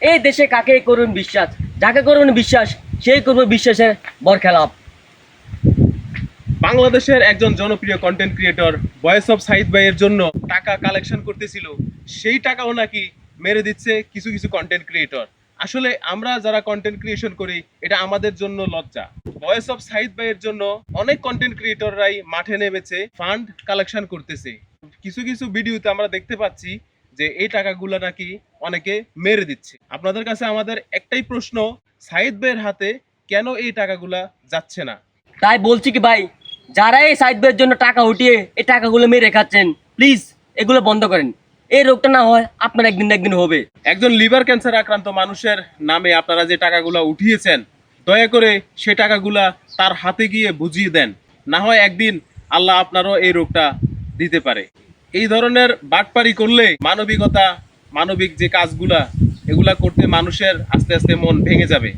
এই দেশে কাকে করুন বিশ্বাস, যাকে করুন বিশ্বাস সেই করবে বিশ্বাসের বরখেলাপ। বাংলাদেশের একজন জনপ্রিয় content creator voice of Saeed ভাইয়ের জন্য টাকা কালেকশন করতেছিল, সেই টাকাও নাকি মেরে দিচ্ছে কিছু কিছু কন্টেন্ট ক্রিয়েটর। আসলে আমরা যারা কন্টেন্ট ক্রিয়েশন করি এটা আমাদের জন্য লজ্জা। ভয়েস অফ সাইদ ভাইয়ের জন্য অনেক কন্টেন্ট ক্রিয়েটররাই মাঠে নেমেছে, ফান্ড কালেকশন করতেছে। কিছু কিছু ভিডিওতে আমরা দেখতে পাচ্ছি যে এই টাকাগুলো নাকি অনেকে মেরে দিচ্ছে। আপনাদের কাছে আমাদের একটাই প্রশ্ন, সাইদ ভাইয়ের হাতে কেন এই টাকাগুলা যাচ্ছে না? তাই বলছি কি ভাই, যারা এই সাইদ ভাইয়ের জন্য টাকা উঠিয়ে এই টাকাগুলো মেরে খাচ্ছেন, প্লিজ এগুলো বন্ধ করেন। এই রোগটা না হয় আপনার একদিন না একদিন হবে। একজন লিভার ক্যান্সার আক্রান্ত মানুষের নামে আপনারা যে টাকাগুলা উঠিয়েছেন, দয়া করে সে টাকাগুলা তার হাতে গিয়ে বুঝিয়ে দেন, না হয় একদিন আল্লাহ আপনারও এই রোগটা দিতে পারে। এই ধরনের বাটপারি করলে মানবিকতা, মানবিক যে কাজগুলা এগুলা করতে মানুষের আস্তে আস্তে মন ভেঙে যাবে।